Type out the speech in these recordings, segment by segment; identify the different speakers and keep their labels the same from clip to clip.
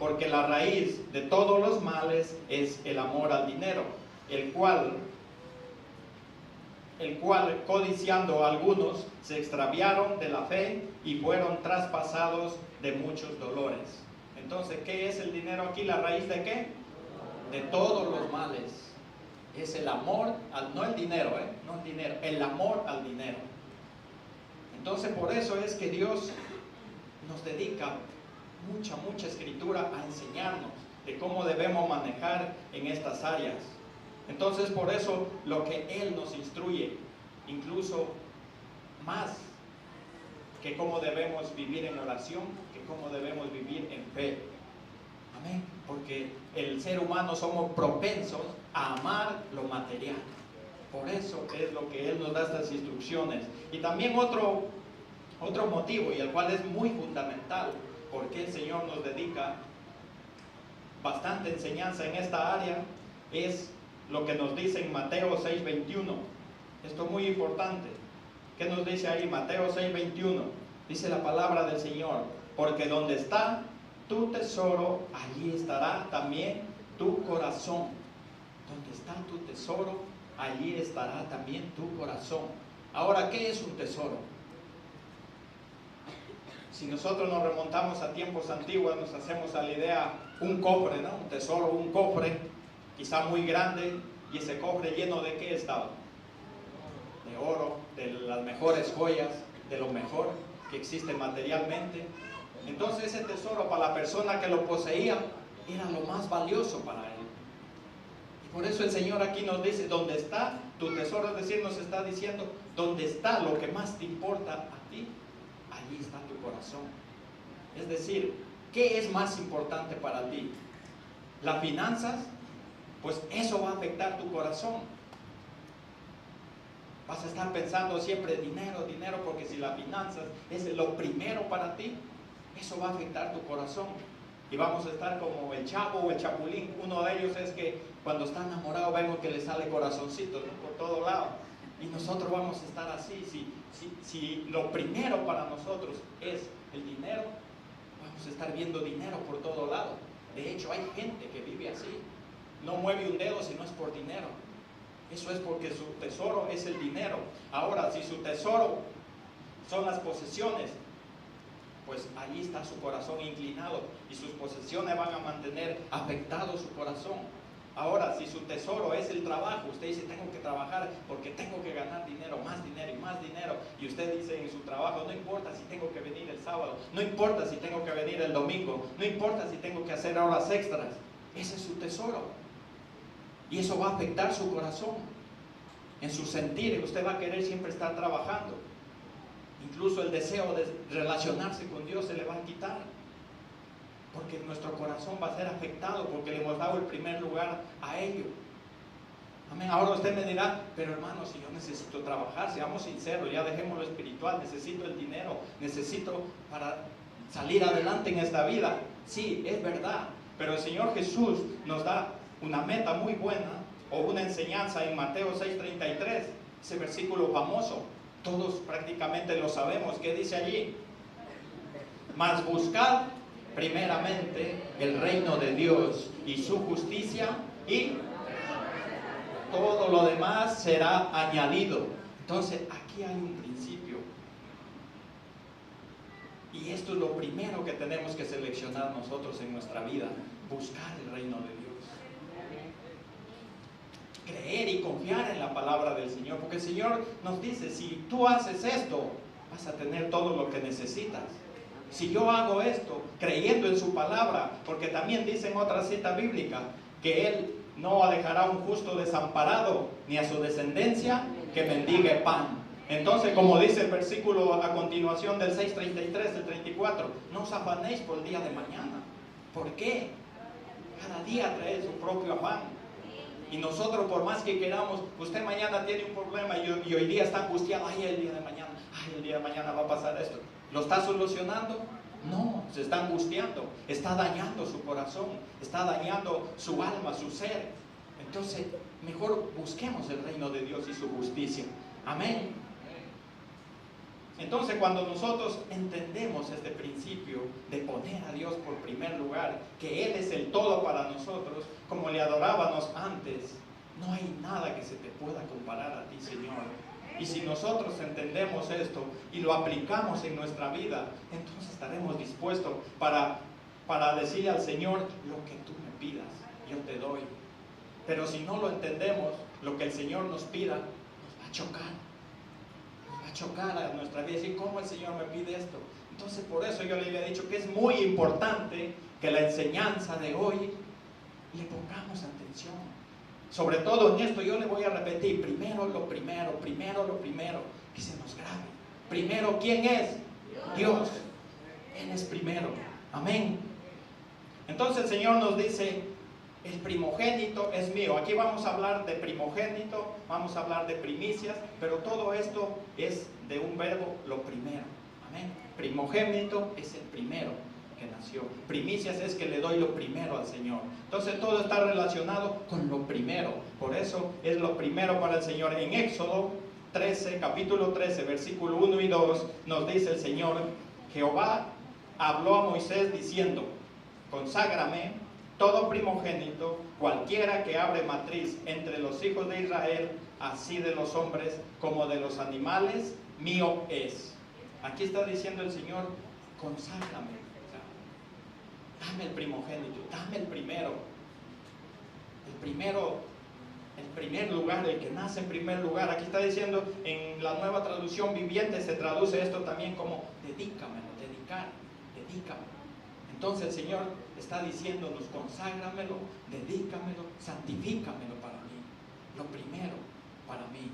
Speaker 1: porque la raíz de todos los males es el amor al dinero, el cual codiciando algunos se extraviaron de la fe y fueron traspasados de muchos dolores. Entonces, ¿qué es el dinero aquí? ¿La raíz de qué? De todos los males. Es el amor, no el dinero, no el dinero, el amor al dinero. Entonces, por eso es que Dios nos dedica mucha escritura a enseñarnos de cómo debemos manejar en estas áreas. Entonces, por eso lo que Él nos instruye, incluso más que cómo debemos vivir en oración, que cómo debemos vivir en fe. Amén. Porque el ser humano somos propensos a amar lo material. Por eso es lo que Él nos da estas instrucciones. Y también otro motivo, y el cual es muy fundamental, porque el Señor nos dedica bastante enseñanza en esta área, es lo que nos dice en Mateo 6:21. Esto es muy importante. ¿Qué nos dice ahí? Mateo 6:21. Dice la palabra del Señor: porque donde está tu tesoro, allí estará también tu corazón. Donde está tu tesoro, allí estará también tu corazón. Ahora, ¿qué es un tesoro? Si nosotros nos remontamos a tiempos antiguos, nos hacemos a la idea un cofre, ¿no? Un tesoro, un cofre, quizá muy grande, y ese cofre lleno de ¿qué estaba? De oro, de las mejores joyas, de lo mejor que existe materialmente. Entonces ese tesoro para la persona que lo poseía era lo más valioso para él. Y por eso el Señor aquí nos dice: donde está tu tesoro, es decir, nos está diciendo donde está lo que más te importa a ti, allí está tu corazón. Es decir, ¿qué es más importante para ti? ¿Las finanzas? Pues eso va a afectar tu corazón. Vas a estar pensando siempre dinero, dinero, porque si las finanzas es lo primero para ti, eso va a afectar tu corazón. Y vamos a estar como el chavo o el chapulín. Uno de ellos es que cuando está enamorado vemos que le sale corazoncito, ¿no? Por todo lado. Y nosotros vamos a estar así. Si lo primero para nosotros es el dinero, vamos a estar viendo dinero por todo lado. De hecho, hay gente que vive así. No mueve un dedo si no es por dinero. Eso es porque su tesoro es el dinero. Ahora, si su tesoro son las posesiones, pues allí está su corazón inclinado y sus posesiones van a mantener afectado su corazón. Ahora, si su tesoro es el trabajo, usted dice: tengo que trabajar porque tengo que ganar dinero, más dinero y más dinero. Y usted dice en su trabajo: no importa si tengo que venir el sábado, no importa si tengo que venir el domingo, no importa si tengo que hacer horas extras. Ese es su tesoro. Y eso va a afectar su corazón. En su sentir, usted va a querer siempre estar trabajando. Incluso el deseo de relacionarse con Dios se le va a quitar. Porque nuestro corazón va a ser afectado, porque le hemos dado el primer lugar a ello. Amén. Ahora usted me dirá: pero hermano, si yo necesito trabajar, seamos sinceros, ya dejemos lo espiritual, necesito el dinero, necesito para salir adelante en esta vida. Sí, es verdad, pero el Señor Jesús nos da una meta muy buena, o una enseñanza en Mateo 6:33, ese versículo famoso, todos prácticamente lo sabemos. ¿Qué dice allí? Mas buscad primeramente el reino de Dios y su justicia, y todo lo demás será añadido. Entonces aquí hay un principio, y esto es lo primero que tenemos que seleccionar nosotros en nuestra vida: buscar el reino de Dios, creer y confiar en la palabra del Señor, porque el Señor nos dice: si tú haces esto, vas a tener todo lo que necesitas. Si yo hago esto creyendo en su palabra, porque también dice en otra cita bíblica que Él no dejará a un justo desamparado, ni a su descendencia que mendigue pan. Entonces, como dice el versículo a continuación del 6:33, el 34, no os afanéis por el día de mañana. ¿Por qué? Cada día trae su propio afán. Y nosotros, por más que queramos, usted mañana tiene un problema y hoy día está angustiado: ay, el día de mañana, ay, el día de mañana va a pasar esto. ¿Lo está solucionando? No, se está angustiando, está dañando su corazón, está dañando su alma, su ser. Entonces, mejor busquemos el reino de Dios y su justicia. Amén. Entonces, cuando nosotros entendemos este principio de poner a Dios por primer lugar, que Él es el todo para nosotros, como le adorábamos antes, no hay nada que se te pueda comparar a ti, Señor. Y si nosotros entendemos esto y lo aplicamos en nuestra vida, entonces estaremos dispuestos para decirle al Señor: lo que tú me pidas, yo te doy. Pero si no lo entendemos, lo que el Señor nos pida, nos va a chocar. Nos va a chocar a nuestra vida y decir: ¿cómo el Señor me pide esto? Entonces, por eso yo le había dicho que es muy importante que la enseñanza de hoy le pongamos atención. Sobre todo en esto yo le voy a repetir: primero lo primero, que se nos grabe. Primero, ¿quién es? Dios. Él es primero. Amén. Entonces el Señor nos dice: el primogénito es mío. Aquí vamos a hablar de primogénito, vamos a hablar de primicias, pero todo esto es de un verbo, lo primero. Amén. Primogénito es el primero que nació. Primicias es que le doy lo primero al Señor. Entonces todo está relacionado con lo primero. Por eso es lo primero para el Señor. En Éxodo 13, capítulo 13, versículo 1 y 2, nos dice el Señor: Jehová habló a Moisés diciendo: conságrame todo primogénito, cualquiera que abre matriz entre los hijos de Israel, así de los hombres como de los animales, mío es. Aquí está diciendo el Señor: conságrame. Dame el primogénito, dame el primero. El primer lugar, el que nace en primer lugar. Aquí está diciendo, en la Nueva Traducción Viviente se traduce esto también como dedícamelo, dedícamelo. Entonces el Señor está diciéndonos: conságramelo, dedícamelo, santifícamelo para mí. Lo primero para mí.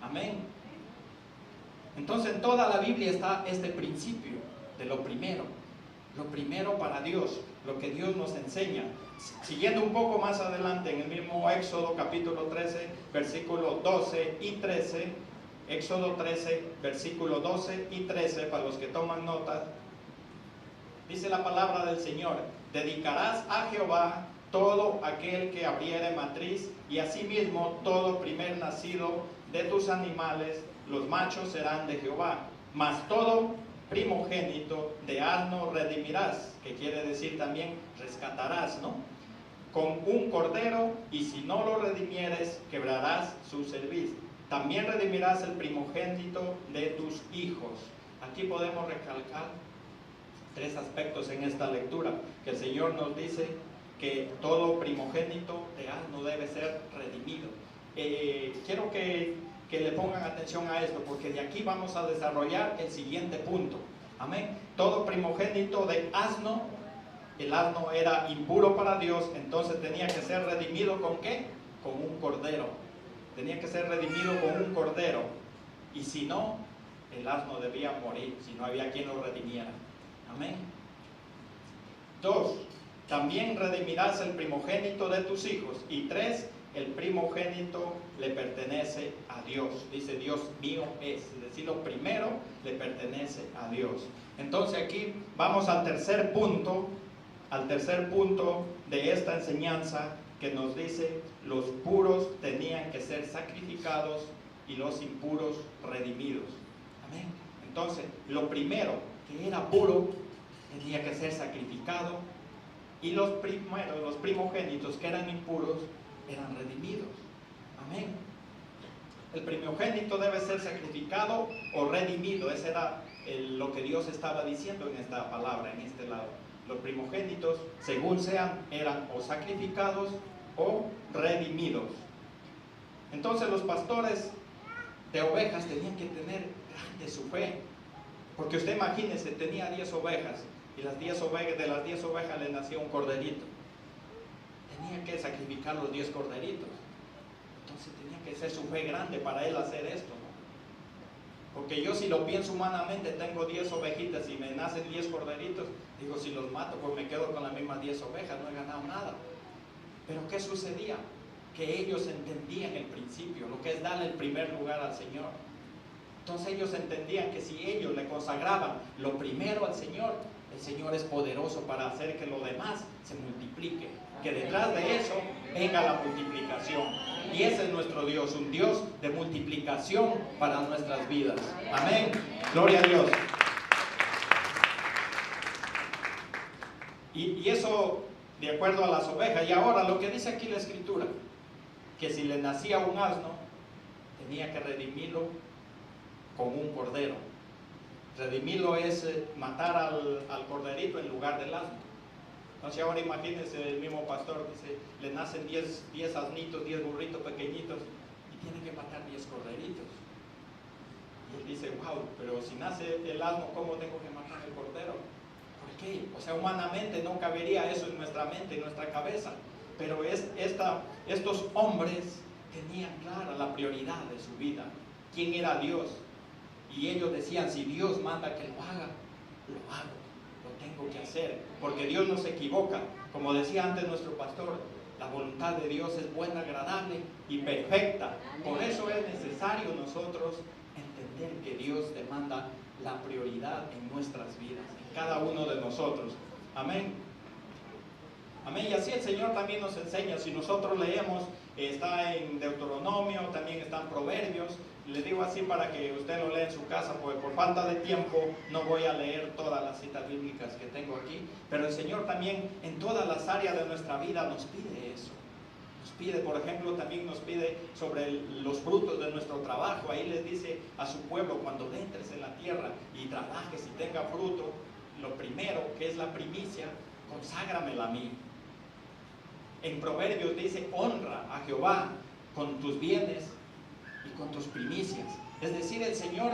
Speaker 1: Amén. Entonces en toda la Biblia está este principio de lo primero. Lo primero para Dios, lo que Dios nos enseña. Siguiendo un poco más adelante, en el mismo Éxodo capítulo 13, versículo 12 y 13, Éxodo 13, versículo 12 y 13, para los que toman notas, dice la palabra del Señor: dedicarás a Jehová todo aquel que abriere matriz, y asimismo todo primer nacido de tus animales, los machos serán de Jehová, mas todo primogénito de asno redimirás, que quiere decir también rescatarás, ¿no? Con un cordero, y si no lo redimieres, quebrarás su cerviz. También redimirás el primogénito de tus hijos. Aquí podemos recalcar tres aspectos en esta lectura, que el Señor nos dice que todo primogénito de asno debe ser redimido. Quiero que le pongan atención a esto, porque de aquí vamos a desarrollar el siguiente punto. Amén. Todo primogénito de asno, el asno era impuro para Dios, entonces tenía que ser redimido ¿con qué? Con un cordero. Tenía que ser redimido con un cordero. Y si no, el asno debía morir, si no había quien lo redimiera. Amén. 2. También redimirás el primogénito de tus hijos. Y 3. El primogénito le pertenece a Dios. Dice: Dios mío es. Es decir, lo primero le pertenece a Dios. Entonces aquí vamos al tercer punto de esta enseñanza, que nos dice: los puros tenían que ser sacrificados y los impuros redimidos. Amén. Entonces, lo primero que era puro tenía que ser sacrificado, y los primogénitos que eran impuros eran redimidos. Amén. El primogénito debe ser sacrificado o redimido. Ese era lo que Dios estaba diciendo en esta palabra, en este lado. Los primogénitos, según sean, eran o sacrificados o redimidos. Entonces los pastores de ovejas tenían que tener grande su fe, porque usted imagínese, tenía 10 ovejas, y de las 10 ovejas le nacía un corderito. Tenía que sacrificar los 10 corderitos. Entonces tenía que ser su fe grande para él hacer esto, ¿no? Porque yo, si lo pienso humanamente, tengo 10 ovejitas y me nacen 10 corderitos, digo, si los mato, pues me quedo con las mismas 10 ovejas, no he ganado nada. Pero ¿qué sucedía? Que ellos entendían el principio, lo que es darle el primer lugar al Señor. Entonces ellos entendían que si ellos le consagraban lo primero al Señor, el Señor es poderoso para hacer que lo demás se multiplique. que detrás de eso venga la multiplicación. Y ese es nuestro Dios, un Dios de multiplicación para nuestras vidas. Amén. Gloria a Dios. Y eso de acuerdo a las ovejas. Y ahora lo que dice aquí la Escritura, que si le nacía un asno, tenía que redimirlo con un cordero. Redimirlo es matar al corderito en lugar del asno. Entonces ahora imagínense, el mismo pastor dice, le nacen 10 asnitos, 10 burritos pequeñitos, y tiene que matar 10 corderitos. Y él dice, wow, pero si nace el asno, ¿cómo tengo que matar el cordero? ¿Por qué? O sea, humanamente no cabería eso en nuestra mente, en nuestra cabeza. Pero estos hombres tenían clara la prioridad de su vida. ¿Quién era Dios? Y ellos decían, si Dios manda que lo haga, lo hago, lo tengo que hacer. Porque Dios no se equivoca. Como decía antes nuestro pastor, la voluntad de Dios es buena, agradable y perfecta. Por eso es necesario nosotros entender que Dios demanda la prioridad en nuestras vidas, en cada uno de nosotros. Amén. Amén. Y así el Señor también nos enseña. Si nosotros leemos, está en Deuteronomio, también está en Proverbios. Les digo así para que usted lo lea en su casa, porque por falta de tiempo no voy a leer todas las citas bíblicas que tengo aquí. Pero el Señor también en todas las áreas de nuestra vida nos pide eso. Nos pide, por ejemplo, también nos pide sobre los frutos de nuestro trabajo. Ahí les dice a su pueblo, cuando entres en la tierra y trabajes y tenga fruto, lo primero, que es la primicia, conságramela a mí. En Proverbios dice, honra a Jehová con tus bienes y con tus primicias. Es decir, el Señor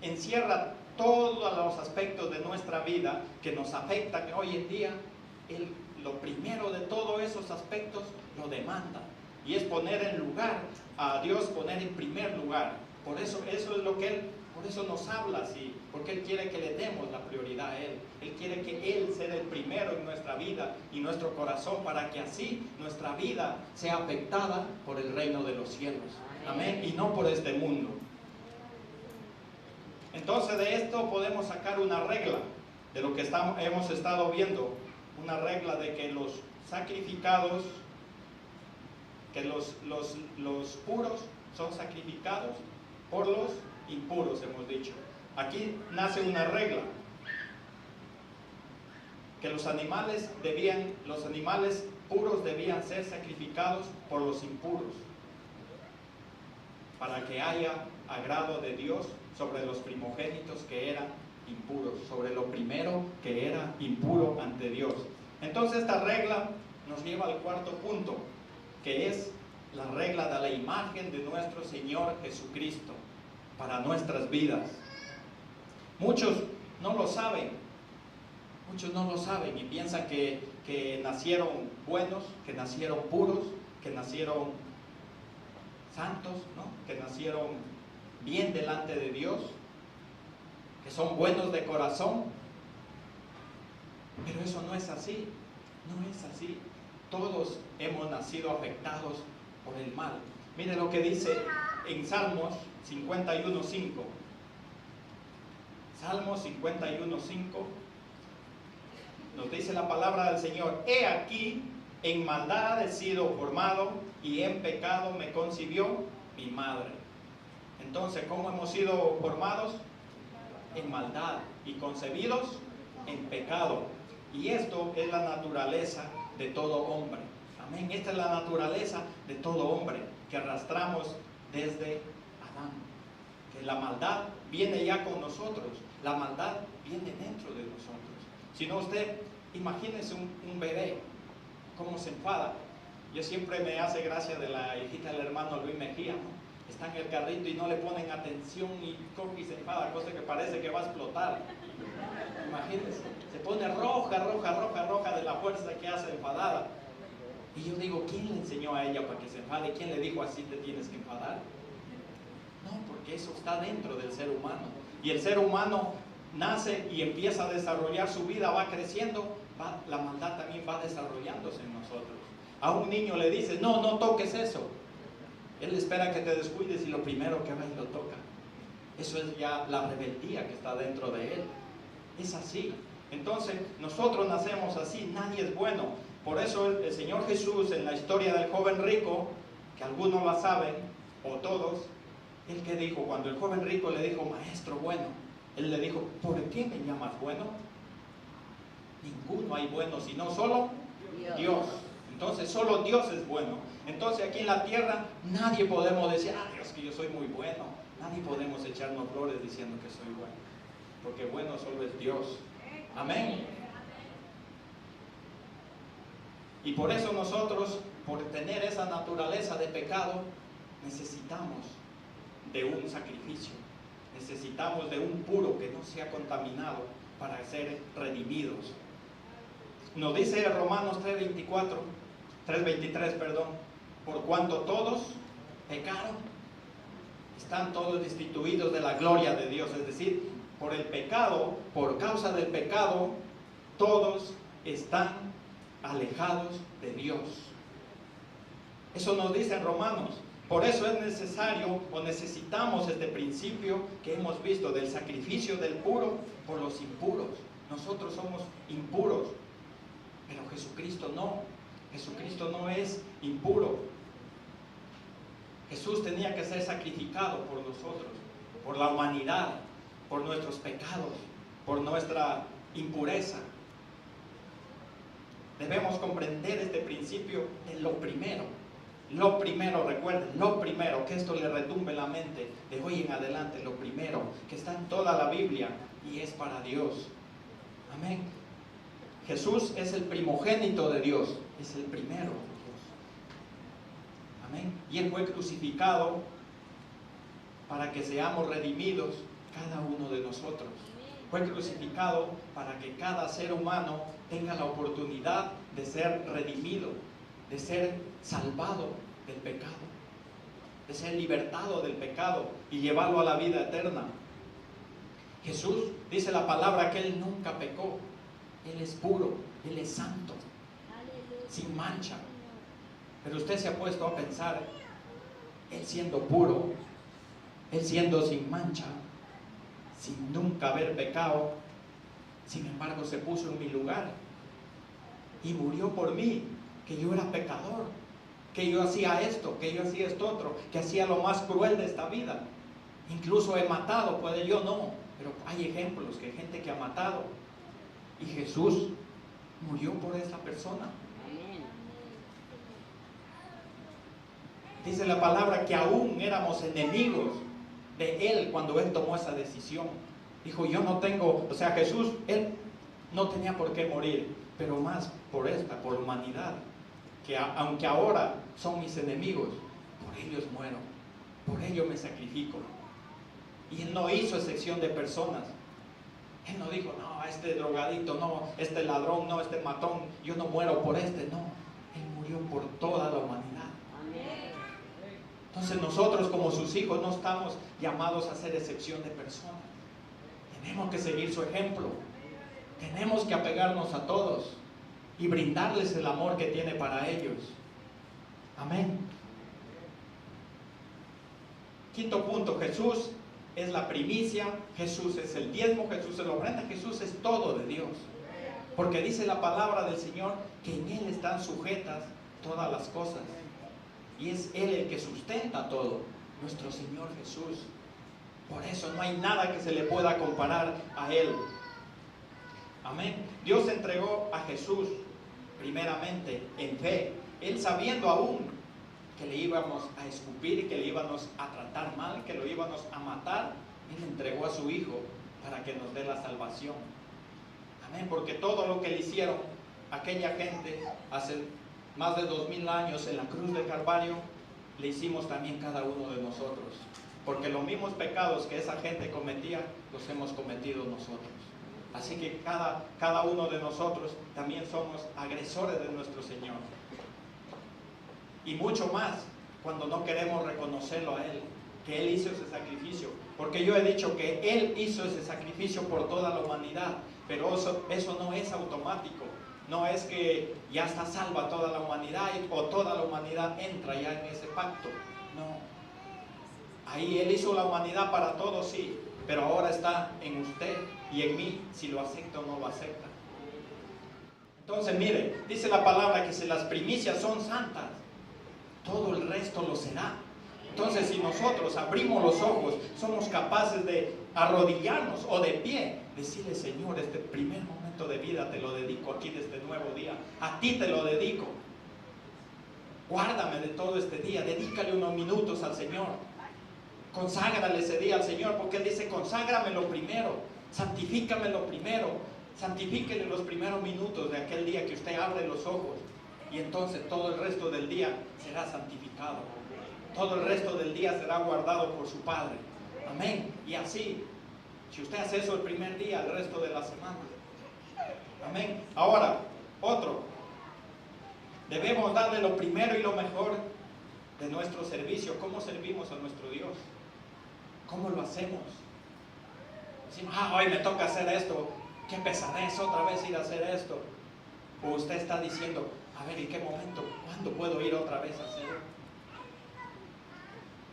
Speaker 1: encierra todos los aspectos de nuestra vida que nos afectan hoy en día. Lo primero de todos esos aspectos lo demanda. Y es poner en lugar a Dios, poner en primer lugar. Por eso es lo que Él, por eso nos habla así. Porque Él quiere que le demos la prioridad a Él. Él quiere que Él sea el primero en nuestra vida y nuestro corazón, para que así nuestra vida sea afectada por el reino de los cielos. Amén. Y no por este mundo. Entonces de esto podemos sacar una regla de lo que hemos estado viendo. Una regla de que los sacrificados, que los puros son sacrificados por los impuros, hemos dicho. Aquí nace una regla, que los animales puros debían ser sacrificados por los impuros, para que haya agrado de Dios sobre los primogénitos que eran impuros, sobre lo primero que era impuro ante Dios. Entonces esta regla nos lleva al cuarto punto, que es la regla de la imagen de nuestro Señor Jesucristo para nuestras vidas. Muchos no lo saben y piensan que nacieron buenos, que nacieron puros, que nacieron santos, ¿no? Que nacieron bien delante de Dios, que son buenos de corazón. Pero eso no es así, no es así. Todos hemos nacido afectados por el mal. Mire lo que dice en Salmos 51:5. Salmos 51:5 nos dice la palabra del Señor: he aquí, en maldad he sido formado, y en pecado me concibió mi madre. Entonces, ¿cómo hemos sido formados? En maldad, y concebidos en pecado. Y esto es la naturaleza de todo hombre. Amén. Esta es la naturaleza de todo hombre que arrastramos desde Adán. Que la maldad viene ya con nosotros. La maldad viene dentro de nosotros. Si no, usted, imagínese un bebé, cómo se enfada. Yo siempre me hace gracia de la hijita del hermano Luis Mejía, ¿no? Está en el carrito y no le ponen atención y coge y se enfada, cosa que parece que va a explotar. Imagínense, se pone roja de la fuerza que hace enfadada. Y yo digo, ¿quién le enseñó a ella para que se enfade? ¿Quién le dijo así te tienes que enfadar? No, porque eso está dentro del ser humano. Y el ser humano nace y empieza a desarrollar su vida, va creciendo, la maldad también va desarrollándose en nosotros. A un niño le dices, no toques eso. Él espera que te descuides y lo primero que va y lo toca. Eso es ya la rebeldía que está dentro de él. Es así. Entonces, nosotros nacemos así, nadie es bueno. Por eso el Señor Jesús, en la historia del joven rico, que algunos la saben, o todos, él que dijo, cuando el joven rico le dijo, maestro bueno, él le dijo, ¿por qué me llamas bueno? Ninguno hay bueno, sino solo Dios. Entonces solo Dios es bueno. Entonces aquí en la tierra nadie podemos decir, ah, Dios, que yo soy muy bueno. Nadie podemos echarnos flores diciendo que soy bueno, porque bueno solo es Dios. Amén. Y por eso nosotros, por tener esa naturaleza de pecado, necesitamos de un sacrificio. Necesitamos de un puro que no sea contaminado para ser redimidos. Nos dice Romanos 3:23, por cuanto todos pecaron, están todos destituidos de la gloria de Dios. Es decir, por el pecado, por causa del pecado, todos están alejados de Dios. Eso nos dice en Romanos. Por eso es necesario o necesitamos este principio que hemos visto del sacrificio del puro por los impuros. Nosotros somos impuros, pero Jesucristo no. Jesucristo no es impuro. Jesús tenía que ser sacrificado por nosotros, por la humanidad, por nuestros pecados, por nuestra impureza. Debemos comprender este principio de lo primero. Lo primero, recuerden, lo primero, que esto le retumbe en la mente de hoy en adelante, lo primero, que está en toda la Biblia y es para Dios. Amén. Jesús es el primogénito de Dios, es el primero de Dios. Amén. Y Él fue crucificado para que seamos redimidos cada uno de nosotros. Fue crucificado para que cada ser humano tenga la oportunidad de ser redimido, de ser salvado del pecado, de ser libertado del pecado y llevarlo a la vida eterna. Jesús dice la palabra que Él nunca pecó. Él es puro, Él es santo, sin mancha. Pero usted se ha puesto a pensar, Él siendo puro, Él siendo sin mancha, sin nunca haber pecado, sin embargo se puso en mi lugar y murió por mí, que yo era pecador, que yo hacía esto, que yo hacía esto otro, que hacía lo más cruel de esta vida. Incluso he matado, puede yo no, pero hay ejemplos que hay gente que ha matado y Jesús murió por esa persona. Dice la palabra que aún éramos enemigos de Él cuando Él tomó esa decisión. Dijo, yo no tengo, o sea, Jesús, Él no tenía por qué morir, pero más por la humanidad, que aunque ahora son mis enemigos, por ellos muero, por ellos me sacrifico. Y Él no hizo excepción de personas. Él no dijo, no, este drogadito, no, este ladrón, no, este matón, yo no muero por este, no. Él murió por toda la humanidad. Entonces nosotros como sus hijos no estamos llamados a hacer excepción de personas. Tenemos que seguir su ejemplo. Tenemos que apegarnos a todos y brindarles el amor que tiene para ellos. Amén. Quinto punto, Jesús es la primicia, Jesús es el diezmo, Jesús es la ofrenda, Jesús es todo de Dios. Porque dice la palabra del Señor que en Él están sujetas todas las cosas. Y es Él el que sustenta todo, nuestro Señor Jesús. Por eso no hay nada que se le pueda comparar a Él. Amén. Dios entregó a Jesús primeramente en fe. Él sabiendo aún que le íbamos a escupir y que le íbamos a tratar mal, que lo íbamos a matar, Él entregó a su Hijo para que nos dé la salvación. Amén. Porque todo lo que le hicieron aquella gente hace más de 2000 años en la cruz del Calvario, le hicimos también cada uno de nosotros. Porque los mismos pecados que esa gente cometía, los hemos cometido nosotros. Así que cada uno de nosotros también somos agresores de nuestro Señor. Y mucho más cuando no queremos reconocerlo a Él, que Él hizo ese sacrificio. Porque yo he dicho que Él hizo ese sacrificio por toda la humanidad, pero eso no es automático. No es que ya está salva toda la humanidad o toda la humanidad entra ya en ese pacto. No. Ahí Él hizo la humanidad para todos, sí, pero ahora está en usted y en mí, si lo acepta o no lo acepta. Entonces mire, dice la palabra que si las primicias son santas, todo el resto lo será. Entonces si nosotros abrimos los ojos, somos capaces de arrodillarnos o de pie, decirle: Señor, este primer momento de vida te lo dedico aquí de este nuevo día, a ti te lo dedico. Guárdame de todo este día, dedícale unos minutos al Señor. Conságrale ese día al Señor, porque Él dice: conságramelo primero, santifícamelo primero, santifíquele los primeros minutos de aquel día que usted abre los ojos, y entonces todo el resto del día será santificado, todo el resto del día será guardado por su Padre. Amén. Y así, si usted hace eso el primer día, el resto de la semana. Amén. Ahora, otro, debemos darle lo primero y lo mejor de nuestro servicio. ¿Cómo servimos a nuestro Dios? ¿Cómo lo hacemos? Decimos: hoy me toca hacer esto, qué pesadez otra vez ir a hacer esto. O usted está diciendo: a ver, ¿en qué momento? ¿Cuándo puedo ir otra vez a hacerlo?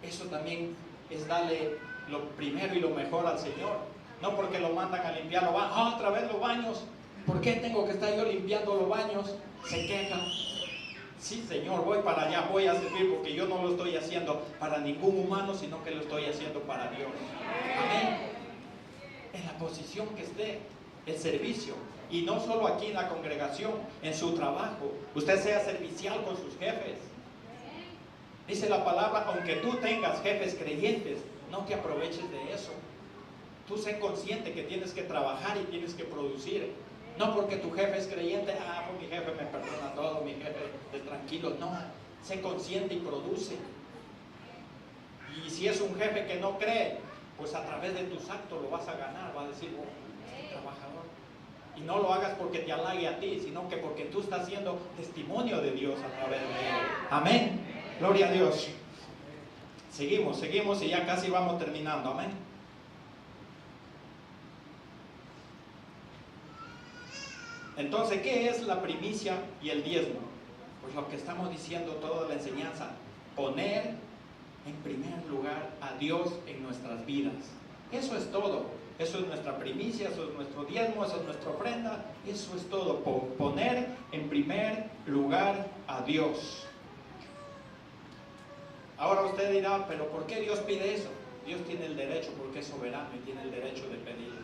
Speaker 1: Eso también es darle lo primero y lo mejor al Señor. No porque lo mandan a limpiar los baños. Otra vez los baños. ¿Por qué tengo que estar yo limpiando los baños? Se quejan. Sí, Señor, voy para allá, voy a servir, porque yo no lo estoy haciendo para ningún humano, sino que lo estoy haciendo para Dios. Amén. En la posición que esté, el servicio. Y no solo aquí en la congregación, en su trabajo. Usted sea servicial con sus jefes. Dice la palabra: aunque tú tengas jefes creyentes, no te aproveches de eso. Tú sé consciente que tienes que trabajar y tienes que producir. No porque tu jefe es creyente: pues mi jefe me perdona todo, mi jefe es tranquilo. No, sé consciente y produce. Y si es un jefe que no cree, pues a través de tus actos lo vas a ganar. Va a decir: este trabajador. Y no lo hagas porque te halague a ti, sino que porque tú estás siendo testimonio de Dios a través de él. Amén. Gloria a Dios. Seguimos y ya casi vamos terminando. Amén. Entonces, ¿qué es la primicia y el diezmo? Pues lo que estamos diciendo toda la enseñanza: poner en primer lugar a Dios en nuestras vidas. Eso es todo. Eso es nuestra primicia, eso es nuestro diezmo, eso es nuestra ofrenda. Eso es todo. Poner en primer lugar a Dios. Ahora usted dirá: ¿pero por qué Dios pide eso? Dios tiene el derecho, porque es soberano y tiene el derecho de pedirlo.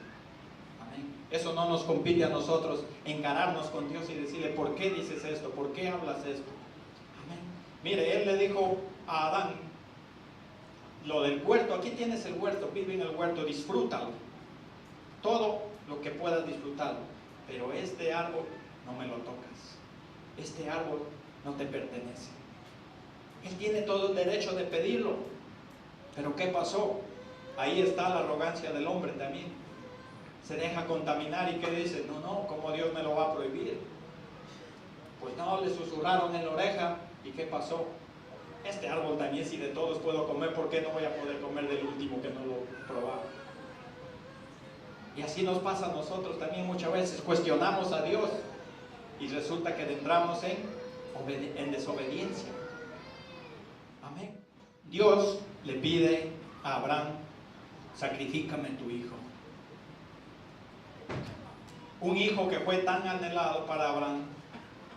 Speaker 1: Amén. Eso no nos compete a nosotros encararnos con Dios y decirle: ¿por qué dices esto? ¿Por qué hablas esto? Amén. Mire, Él le dijo a Adán lo del huerto: aquí tienes el huerto, vive en el huerto, disfrútalo. Todo lo que puedas disfrutarlo. Pero este árbol no me lo tocas. Este árbol no te pertenece. Él tiene todo el derecho de pedirlo. Pero ¿qué pasó? Ahí está la arrogancia del hombre también. Se deja contaminar y ¿qué dice? No, ¿cómo Dios me lo va a prohibir? Pues no, le susurraron en la oreja. ¿Y qué pasó? Este árbol también, si de todos puedo comer, ¿por qué no voy a poder comer del último que no lo probaba? Y así nos pasa a nosotros también muchas veces. Cuestionamos a Dios y resulta que entramos en desobediencia. Amén. Dios le pide a Abraham: sacrifícame tu hijo. Un hijo que fue tan anhelado para Abraham,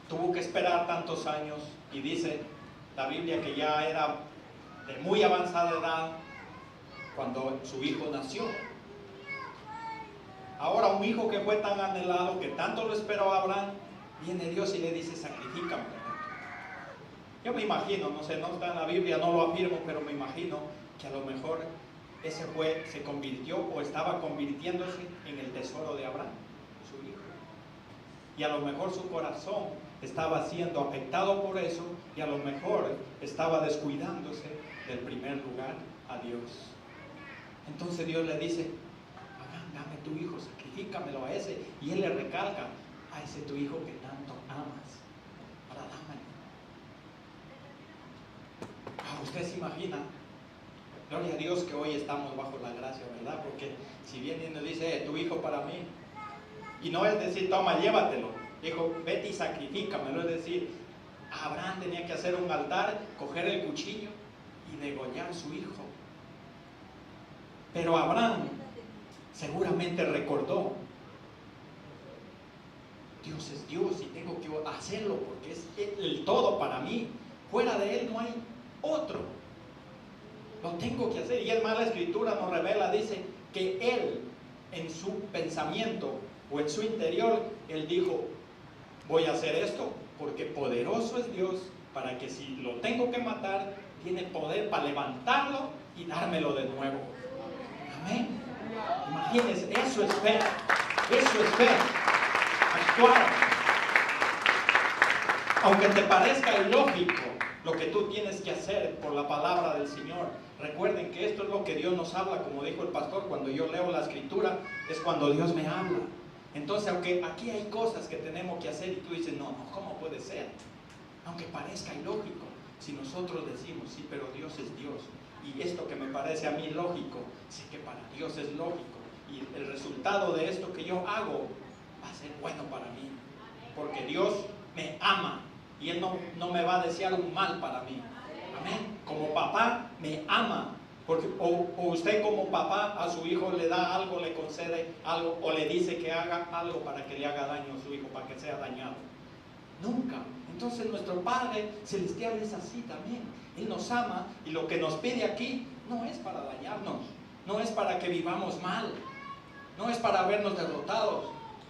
Speaker 1: tuvo que esperar tantos años, y dice la Biblia que ya era de muy avanzada edad cuando su hijo nació. Ahora un hijo que fue tan anhelado, que tanto lo esperó Abraham, viene Dios y le dice: sacrifícame. Yo me imagino, no sé, no está en la Biblia, no lo afirmo, pero me imagino que a lo mejor ese se convirtió o estaba convirtiéndose en el tesoro de Abraham, su hijo. Y a lo mejor su corazón estaba siendo afectado por eso, y a lo mejor estaba descuidándose del primer lugar a Dios. Entonces Dios le dice: Abraham, dame tu hijo, sacrifícamelo a ese. Y él le recalca: a ese tu hijo que tanto amas, ahora dámelo. Usted se imagina, gloria a Dios que hoy estamos bajo la gracia, ¿verdad? Porque si viene y nos dice: tu hijo para mí, y no es decir: toma, llévatelo. Dijo: vete y sacrifícamelo. Es decir, Abraham tenía que hacer un altar, coger el cuchillo y degollar a su hijo. Pero Abraham seguramente recordó. Dios es Dios y tengo que hacerlo porque es el todo para mí. Fuera de Él no hay otro. Lo tengo que hacer. Y es más, la Escritura nos revela, dice que Él en su pensamiento o en su interior, Él dijo, voy a hacer esto porque poderoso es Dios para que si lo tengo que matar, tiene poder para levantarlo y dármelo de nuevo. Amén. Imagínense, eso es fe. Eso es fe. Actuar. Aunque te parezca ilógico lo que tú tienes que hacer por la palabra del Señor, recuerden que esto es lo que Dios nos habla, como dijo el pastor, cuando yo leo la Escritura, es cuando Dios me habla. Entonces, aunque aquí hay cosas que tenemos que hacer y tú dices, no, ¿cómo puede ser? Aunque parezca ilógico, si nosotros decimos, sí, pero Dios es Dios, y esto que me parece a mí lógico, sé que para Dios es lógico, y el resultado de esto que yo hago va a ser bueno para mí, porque Dios me ama, y Él no me va a desear un mal para mí. Amén. Como papá me ama, porque o usted como papá a su hijo le da algo, le concede algo, o le dice que haga algo para que le haga daño a su hijo, para que sea dañado. Nunca. Entonces nuestro Padre Celestial es así también. Él nos ama y lo que nos pide aquí no es para dañarnos, no es para que vivamos mal, no es para vernos derrotados,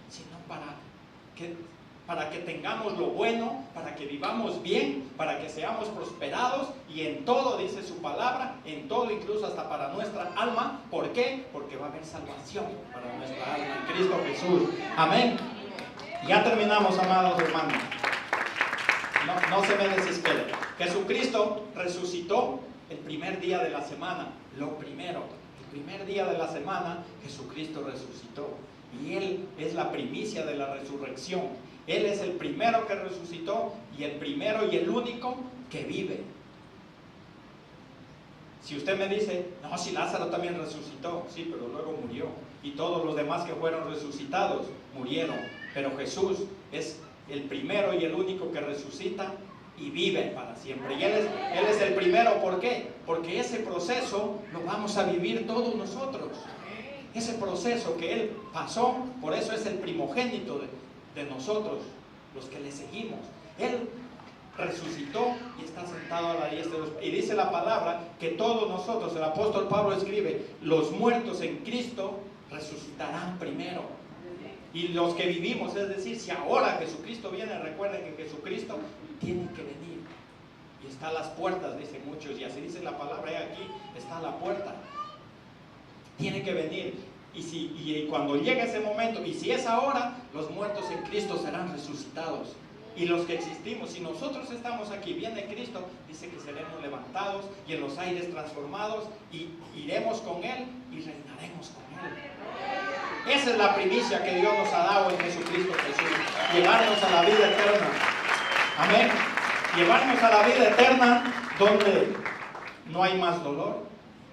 Speaker 1: sino para que tengamos lo bueno, para que vivamos bien, para que seamos prosperados y en todo, dice su palabra, en todo, incluso hasta para nuestra alma. ¿Por qué? Porque va a haber salvación para nuestra alma en Cristo Jesús. Amén. Ya terminamos, amados hermanos. No se me desesperen. Jesucristo resucitó el primer día de la semana. Lo primero, el primer día de la semana, Jesucristo resucitó. Y Él es la primicia de la resurrección. Él es el primero que resucitó y el primero y el único que vive. Si usted me dice, no, si Lázaro también resucitó, sí, pero luego murió. Y todos los demás que fueron resucitados murieron. Pero Jesús es el primero y el único que resucita y vive para siempre. Y Él es el primero. ¿Por qué? Porque ese proceso lo vamos a vivir todos nosotros. Ese proceso que Él pasó, por eso es el primogénito de nosotros, los que le seguimos. Él resucitó y está sentado a la diestra de Dios. Y dice la palabra que todos nosotros, el apóstol Pablo escribe, los muertos en Cristo resucitarán primero. Y los que vivimos, es decir, si ahora Jesucristo viene, recuerden que Jesucristo tiene que venir. Y está a las puertas, dicen muchos, y así dice la palabra, aquí está a la puerta. Tiene que venir. Y cuando llegue ese momento, y si es ahora, los muertos en Cristo serán resucitados. Y los que existimos, si nosotros estamos aquí, viene Cristo, dice que seremos levantados y en los aires transformados, y iremos con Él y reinaremos con Él. Esa es la primicia que Dios nos ha dado en Jesucristo Jesús. Llevarnos a la vida eterna. Amén. Llevarnos a la vida eterna donde no hay más dolor,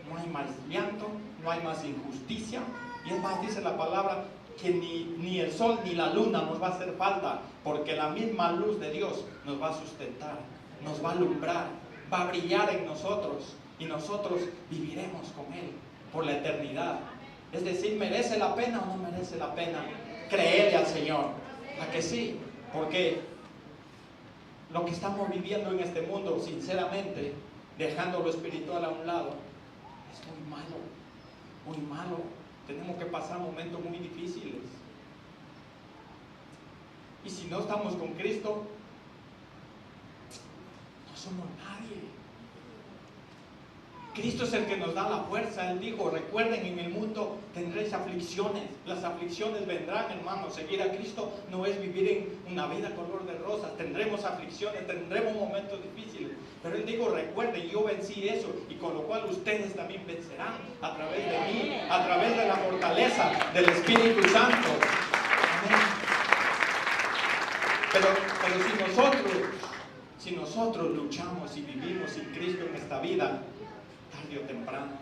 Speaker 1: no hay más llanto, no hay más injusticia. Y es más, dice la palabra que ni el sol ni la luna nos va a hacer falta, porque la misma luz de Dios nos va a sustentar, nos va a alumbrar, va a brillar en nosotros y nosotros viviremos con Él por la eternidad. Es decir, ¿merece la pena o no merece la pena creerle al Señor? ¿A que sí? Porque lo que estamos viviendo en este mundo, sinceramente, dejando lo espiritual a un lado, es muy malo, muy malo. Tenemos que pasar momentos muy difíciles. Y si no estamos con Cristo, no somos nadie. Cristo es el que nos da la fuerza. Él dijo, recuerden, en el mundo tendréis aflicciones. Las aflicciones vendrán, hermanos. Seguir a Cristo no es vivir en una vida color de rosas. Tendremos aflicciones, tendremos momentos difíciles. Pero Él dijo, recuerden, yo vencí eso, y con lo cual ustedes también vencerán a través de mí, a través de la fortaleza del Espíritu Santo. Amén. Pero si nosotros luchamos y vivimos sin Cristo en esta vida, tarde o temprano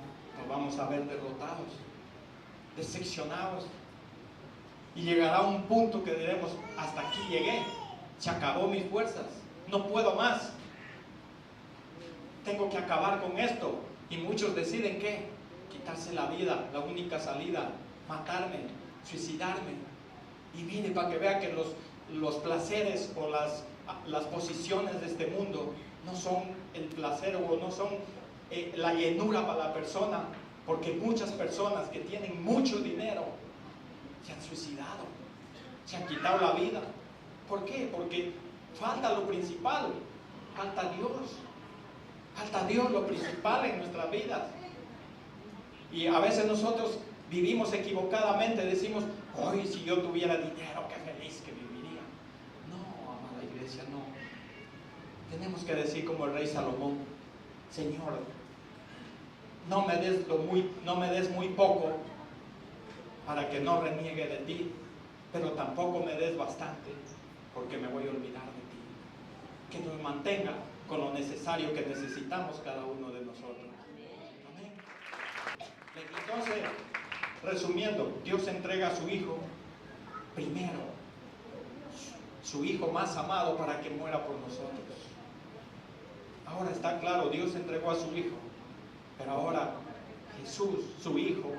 Speaker 1: nos vamos a ver derrotados, decepcionados, y llegará un punto que diremos, hasta aquí llegué, se acabó mis fuerzas, no puedo más, tengo que acabar con esto. Y muchos deciden ¿qué? Quitarse la vida, la única salida, matarme, suicidarme. Y mire, para que vea que los placeres o las posiciones de este mundo no son el placer o no son la llenura para la persona, porque muchas personas que tienen mucho dinero se han suicidado, se han quitado la vida. ¿Por qué? Porque falta lo principal, falta Dios lo principal en nuestras vidas. Y a veces nosotros vivimos equivocadamente, decimos, hoy si yo tuviera dinero, qué feliz que viviría. No, amada iglesia, no. Tenemos que decir como el rey Salomón, Señor, no me des muy poco para que no reniegue de ti, pero tampoco me des bastante porque me voy a olvidar de ti. Que nos mantenga con lo necesario que necesitamos cada uno de nosotros. Amén. Entonces, resumiendo, Dios entrega a su Hijo primero, su Hijo más amado, para que muera por nosotros. Ahora está claro, Dios entregó a su Hijo, pero ahora Jesús, su Hijo,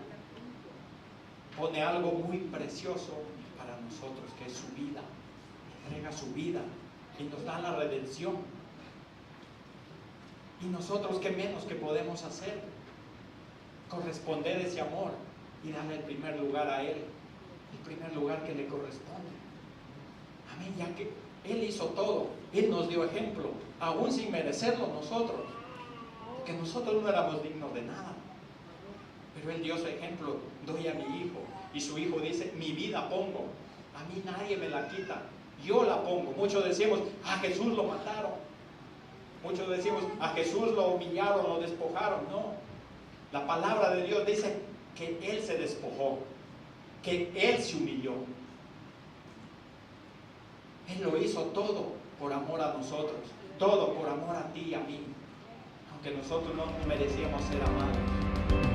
Speaker 1: pone algo muy precioso para nosotros, que es su vida. Entrega su vida y nos da la redención. Y nosotros, ¿qué menos que podemos hacer? Corresponder ese amor y darle el primer lugar a Él, el primer lugar que le corresponde. Amén, ya que Él hizo todo, Él nos dio ejemplo, aún sin merecerlo nosotros, porque nosotros no éramos dignos de nada. Pero Él dio su ejemplo, doy a mi Hijo, y su Hijo dice, mi vida pongo, a mí nadie me la quita, yo la pongo. Muchos decimos, a Jesús lo mataron, muchos decimos, a Jesús lo humillaron, lo despojaron. No, la palabra de Dios dice que Él se despojó, que Él se humilló. Él lo hizo todo por amor a nosotros, todo por amor a ti y a mí, aunque nosotros no merecíamos ser amados.